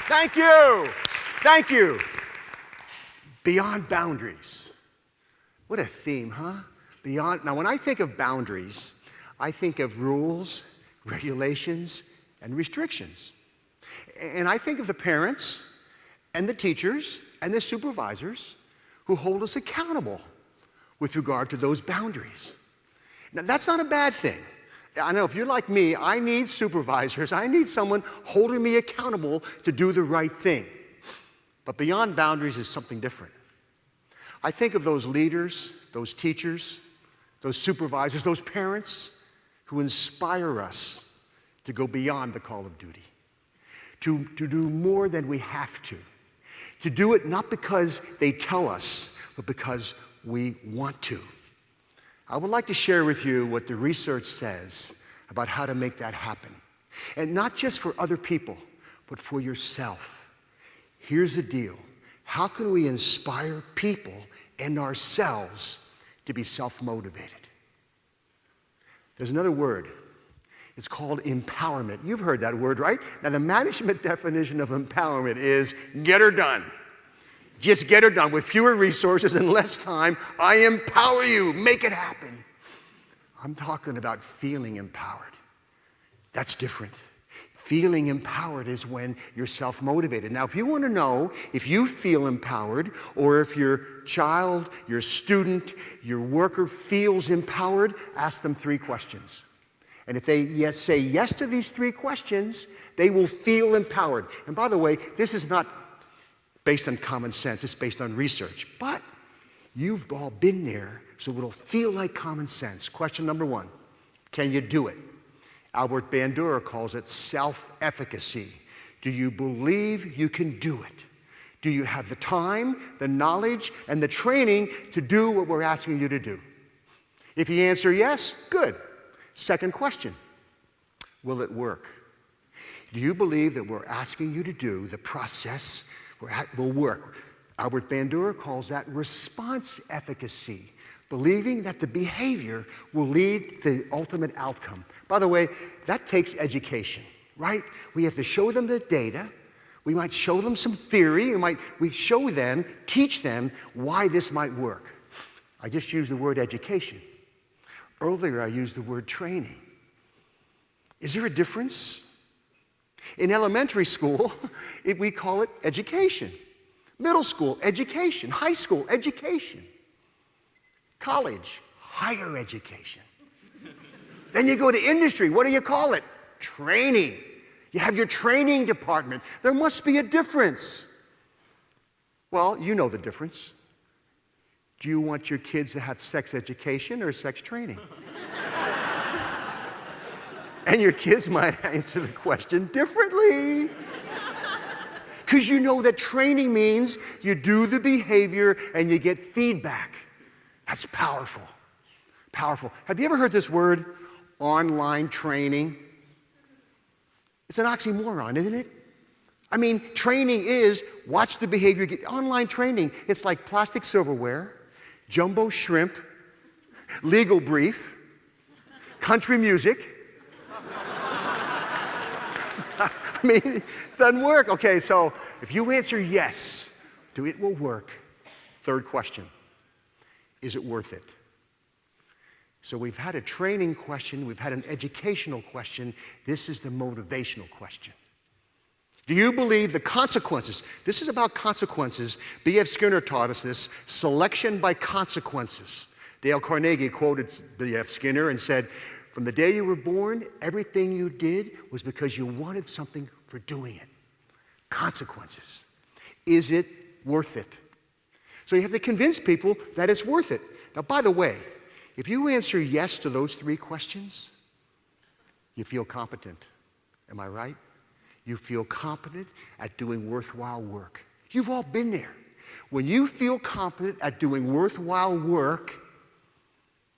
Thank you. Thank you. Beyond boundaries. What a theme, huh? Beyond. Now, when I think of boundaries, I think of rules, regulations, and restrictions. And I think of the parents and the teachers and the supervisors who hold us accountable with regard to those boundaries. Now, that's not a bad thing. I know if you're like me, I need supervisors. I need someone holding me accountable to do the right thing. But beyond boundaries is something different. I think of those leaders, those teachers, those supervisors, those parents who inspire us to go beyond the call of duty, to do more than we have to do it not because they tell us, but because we want to. I would like to share with you what the research says about how to make that happen. And not just for other people, but for yourself. Here's the deal. How can we inspire people and ourselves to be self-motivated? There's another word. It's called empowerment. You've heard that word, right? Now, the management definition of empowerment is get her done. Just get her done with fewer resources and less time. I empower you. Make it happen. I'm talking about feeling empowered. That's different. Feeling empowered is when you're self-motivated. Now, if you want to know if you feel empowered or if your child, your student, your worker feels empowered, ask them 3 questions. And if they say yes to these 3 questions, they will feel empowered. And by the way, this is not based on common sense, it's based on research. But you've all been there, so it'll feel like common sense. Question number 1, can you do it? Albert Bandura calls it self-efficacy. Do you believe you can do it? Do you have the time, the knowledge, and the training to do what we're asking you to do? If you answer yes, good. Second question, will it work? Do you believe that we're asking you to do the process will work? Albert Bandura calls that response efficacy, believing that the behavior will lead to the ultimate outcome. By the way, that takes education, right? We have to show them the data. We might show them some theory. We show them, teach them why this might work. I just used the word education. Earlier, I used the word training. Is there a difference? In elementary school, we call it education. Middle school, education. High school, education. College, higher education. Then you go to industry. What do you call it? Training. You have your training department. There must be a difference. Well, you know the difference. Do you want your kids to have sex education or sex training? And your kids might answer the question differently. Because you know that training means you do the behavior and you get feedback. That's powerful. Powerful. Have you ever heard this word, online training? It's an oxymoron, isn't it? I mean, training is watch the behavior. Online training, it's like plastic silverware, jumbo shrimp, legal brief, country music. I mean, it doesn't work. Okay, so if you answer yes to it will work, third question, is it worth it? So we've had a training question, we've had an educational question, this is the motivational question. Do you believe the consequences? This is about consequences. B.F. Skinner taught us this, selection by consequences. Dale Carnegie quoted B.F. Skinner and said, from the day you were born, everything you did was because you wanted something for doing it. Consequences. Is it worth it? So you have to convince people that it's worth it. Now, by the way, if you answer yes to those 3 questions, you feel competent. Am I right? You feel competent at doing worthwhile work. You've all been there. When you feel competent at doing worthwhile work,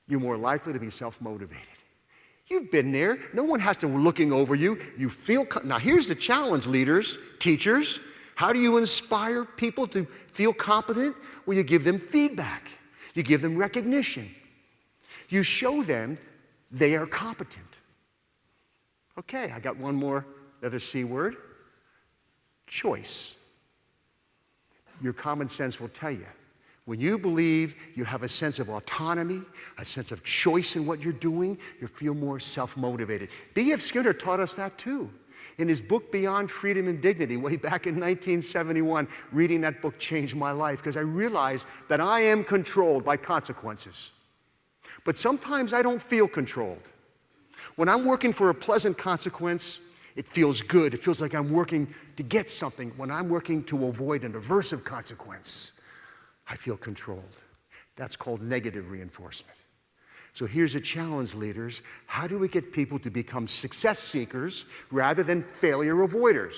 you're more likely to be self-motivated. You've been there. No one has to be looking over you. You feel, now here's the challenge, leaders, teachers. How do you inspire people to feel competent? Well, you give them feedback. You give them recognition. You show them they are competent. Okay, I got one more, another C word. choice. Your common sense will tell you. When you believe you have a sense of autonomy, a sense of choice in what you're doing, you feel more self-motivated. B.F. Skinner taught us that too. In his book, Beyond Freedom and Dignity, way back in 1971, reading that book changed my life because I realized that I am controlled by consequences. But sometimes I don't feel controlled. When I'm working for a pleasant consequence, it feels good. It feels like I'm working to get something. When I'm working to avoid an aversive consequence, I feel controlled. That's called negative reinforcement. So here's a challenge, leaders. How do we get people to become success seekers rather than failure avoiders?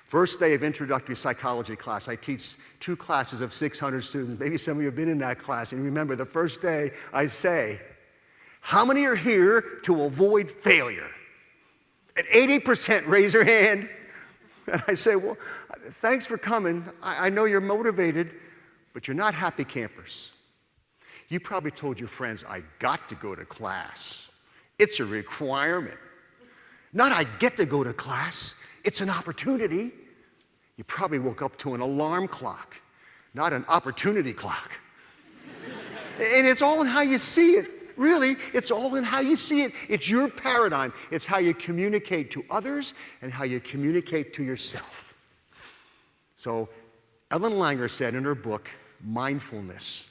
First day of introductory psychology class. I teach 2 classes of 600 students. Maybe some of you have been in that class. And remember, the first day I say, how many are here to avoid failure? And 80% raise their hand. And I say, well, thanks for coming. I know you're motivated, but you're not happy campers. You probably told your friends, I got to go to class. It's a requirement. Not I get to go to class. It's an opportunity. You probably woke up to an alarm clock, not an opportunity clock. And it's all in how you see it. Really, it's all in how you see it. It's your paradigm. It's how you communicate to others and how you communicate to yourself. So Ellen Langer said in her book, Mindfulness,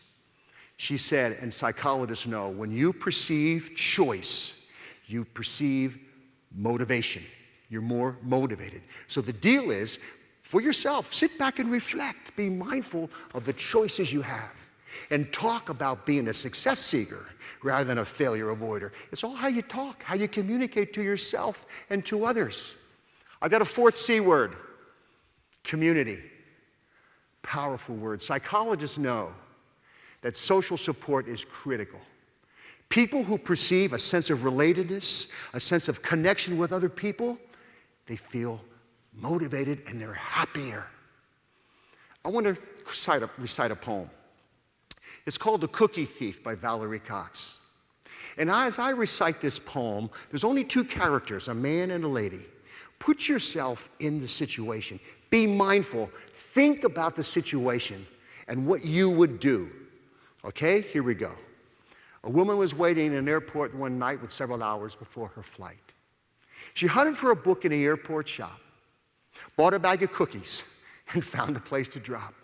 she said, and psychologists know, when you perceive choice, you perceive motivation. You're more motivated. So the deal is, for yourself, sit back and reflect. Be mindful of the choices you have. And talk about being a success seeker rather than a failure avoider. It's all how you talk, how you communicate to yourself and to others. I've got a 4th C word, community. Powerful word. Psychologists know that social support is critical. People who perceive a sense of relatedness, a sense of connection with other people, they feel motivated and they're happier. I want to recite a poem. It's called The Cookie Thief by Valerie Cox. And as I recite this poem, there's only 2 characters, a man and a lady. Put yourself in the situation. Be mindful. Think about the situation and what you would do. Okay, here we go. A woman was waiting in an airport one night with several hours before her flight. She hunted for a book in an airport shop, bought a bag of cookies, and found a place to drop.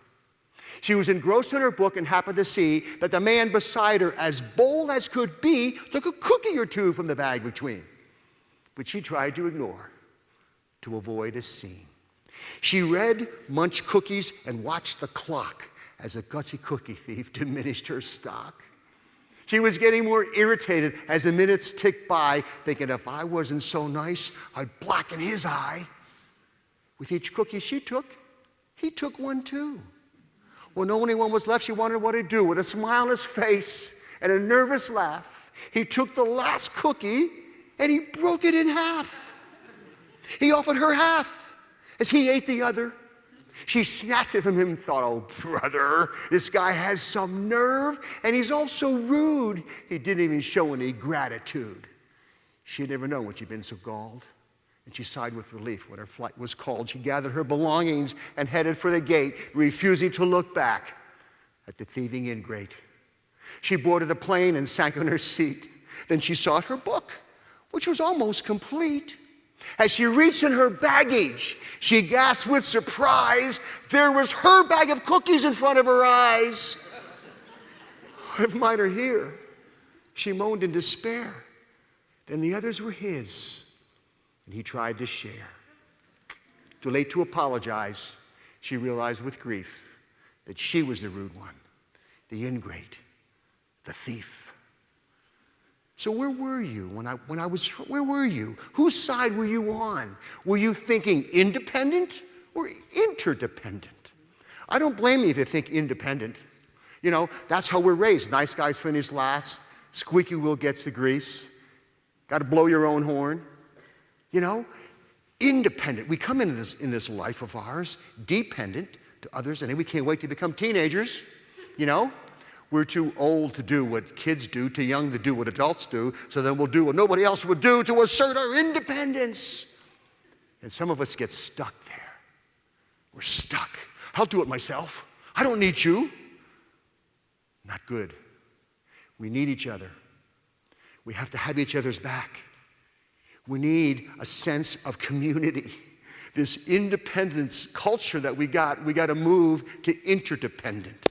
She was engrossed in her book and happened to see that the man beside her, as bold as could be, took a cookie or 2 from the bag between, which she tried to ignore to avoid a scene. She read, munched cookies, and watched the clock as a gutsy cookie thief diminished her stock. She was getting more irritated as the minutes ticked by, thinking if I wasn't so nice, I'd blacken his eye. With each cookie she took, he took one too. When only one was left, she wondered what he'd do. With a smile on his face and a nervous laugh, he took the last cookie and he broke it in half. He offered her half as he ate the other. She snatched it from him and thought, oh, brother, this guy has some nerve, and he's also rude. He didn't even show any gratitude. She'd never known when she'd been so galled, and she sighed with relief when her flight was called. She gathered her belongings and headed for the gate, refusing to look back at the thieving ingrate. She boarded the plane and sank on her seat. Then she sought her book, which was almost complete. As she reached in her baggage, she gasped with surprise. There was her bag of cookies in front of her eyes. If mine are here, she moaned in despair. Then the others were his, and he tried to share. Too late to apologize, she realized with grief that she was the rude one, the ingrate, the thief. So where were you where were you? Whose side were you on? Were you thinking independent or interdependent? I don't blame you if you think independent. You know, that's how we're raised. Nice guys finish last. Squeaky wheel gets the grease. Got to blow your own horn. You know, independent. We come into this life of ours dependent to others, and then we can't wait to become teenagers, you know. We're too old to do what kids do, too young to do what adults do, so then we'll do what nobody else would do to assert our independence. And some of us get stuck there. We're stuck. I'll do it myself. I don't need you. Not good. We need each other. We have to have each other's back. We need a sense of community. This independence culture that we got to move to interdependent.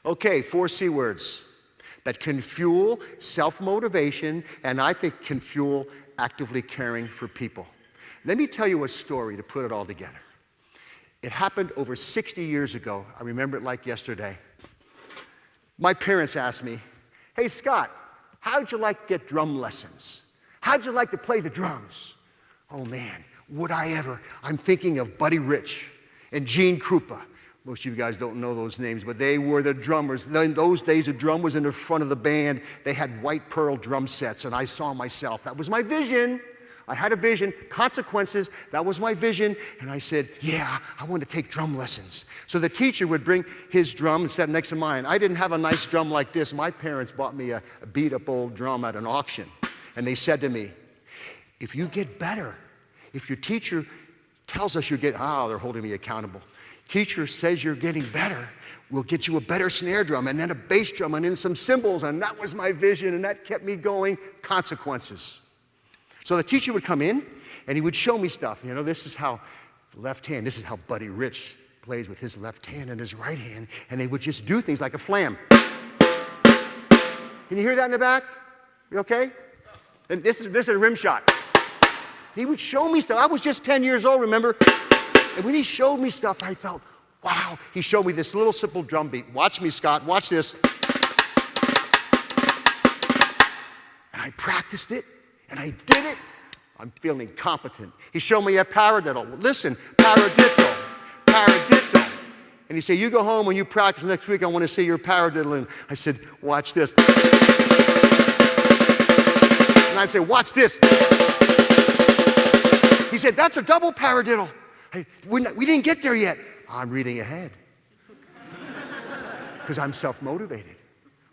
Okay, 4 C words that can fuel self-motivation and I think can fuel actively caring for people. Let me tell you a story to put it all together. It happened over 60 years ago. I remember it like yesterday. My parents asked me, "Hey, Scott, how'd you like to get drum lessons? How'd you like to play the drums?" Oh, man, would I ever? I'm thinking of Buddy Rich and Gene Krupa. Most of you guys don't know those names, but they were the drummers. In those days, a drum was in the front of the band. They had white pearl drum sets, and I saw myself. That was my vision. I had a vision, consequences, that was my vision, and I said, yeah, I want to take drum lessons. So the teacher would bring his drum and set it next to mine. I didn't have a nice drum like this. My parents bought me a beat-up old drum at an auction, and they said to me, if you get better, if your teacher tells us you're getting, they're holding me accountable. Teacher says you're getting better, we'll get you a better snare drum, and then a bass drum, and then some cymbals, and that was my vision, and that kept me going, consequences. So the teacher would come in, and he would show me stuff. You know, this is how left hand, this is how Buddy Rich plays with his left hand and his right hand, and they would just do things like a flam. Can you hear that in the back? You okay? And this is a rim shot. He would show me stuff. I was just 10 years old, remember? And when he showed me stuff, I felt, wow. He showed me this little simple drum beat. Watch me, Scott, watch this. And I practiced it. And I did it. I'm feeling competent. He showed me a paradiddle. Listen, paradiddle, paradiddle. And he said, you go home and you practice next week. I want to see your paradiddle. And I said, watch this. And I'd say, watch this. He said, that's a double paradiddle. Hey, we didn't get there yet. I'm reading ahead. Because I'm self-motivated.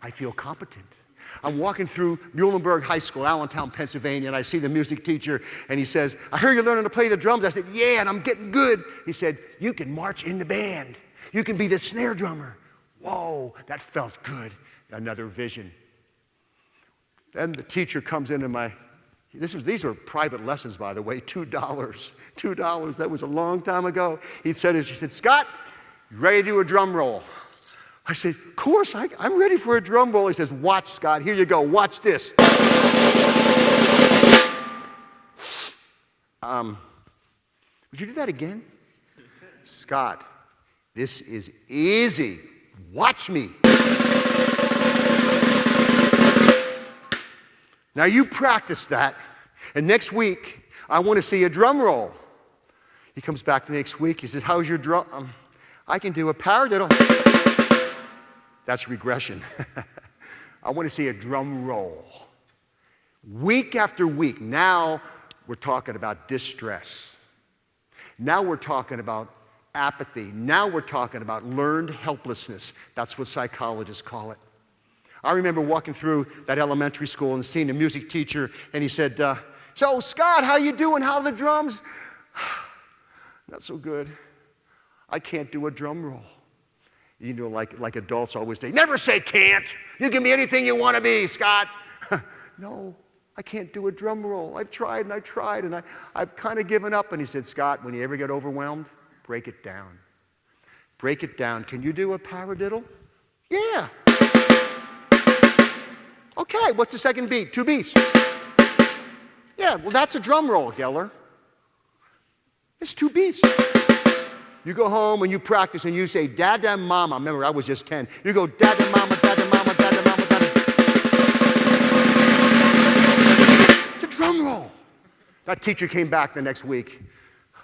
I feel competent. I'm walking through Muhlenberg High School, Allentown, Pennsylvania, and I see the music teacher, and he says, I hear you're learning to play the drums. I said, yeah, and I'm getting good. He said, you can march in the band. You can be the snare drummer. Whoa, that felt good. Another vision. Then the teacher comes into these were private lessons, by the way, $2. $2, that was a long time ago. She said, Scott, you ready to do a drum roll? I said, of course, I'm ready for a drum roll. He says, watch, Scott, here you go, watch this. Would you do that again? Scott, this is easy. Watch me. Now you practice that, and next week, I want to see a drum roll. He comes back the next week, he says, how's your drum? I can do a paradiddle. That's regression. I want to see a drum roll. Week after week, now we're talking about distress. Now we're talking about apathy. Now we're talking about learned helplessness. That's what psychologists call it. I remember walking through that elementary school and seeing a music teacher, and he said, so Scott, how you doing? How are the drums? Not so good. I can't do a drum roll. You know, like adults always say, never say can't. You can be anything you want to be, Scott. No, I can't do a drum roll. I've tried and I tried, and I've kind of given up. And he said, Scott, when you ever get overwhelmed, break it down. Break it down. Can you do a paradiddle? Yeah. Okay, what's the second beat? 2 beats. Yeah, well, that's a drum roll, Geller. It's 2 beats. You go home and you practice and you say, Dada, Mama. Remember, I was just 10. You go, Dada, Mama, Dada, Mama, Dada, Mama, Dada. It's a drum roll. That teacher came back the next week.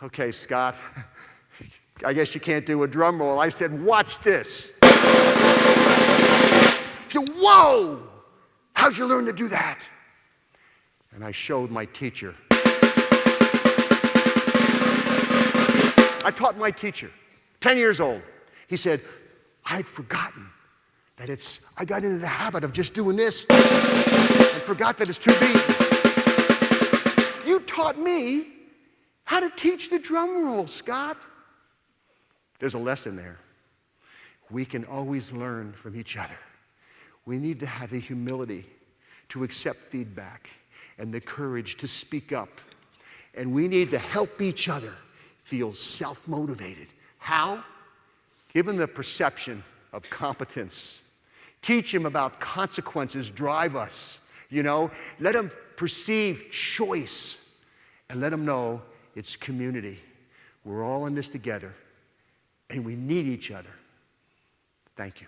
Okay, Scott, I guess you can't do a drum roll. I said, watch this. He said, whoa, how'd you learn to do that? And I showed my teacher. I taught my teacher, 10 years old. He said, I'd forgotten that I got into the habit of just doing this and forgot that it's 2 beats. You taught me how to teach the drum roll, Scott. there's a lesson there. We can always learn from each other. We need to have the humility to accept feedback and the courage to speak up. And we need to help each other feel self-motivated. How? Give them the perception of competence. Teach them about consequences drive us. Let them perceive choice. And let them know it's community. We're all in this together. And we need each other. Thank you.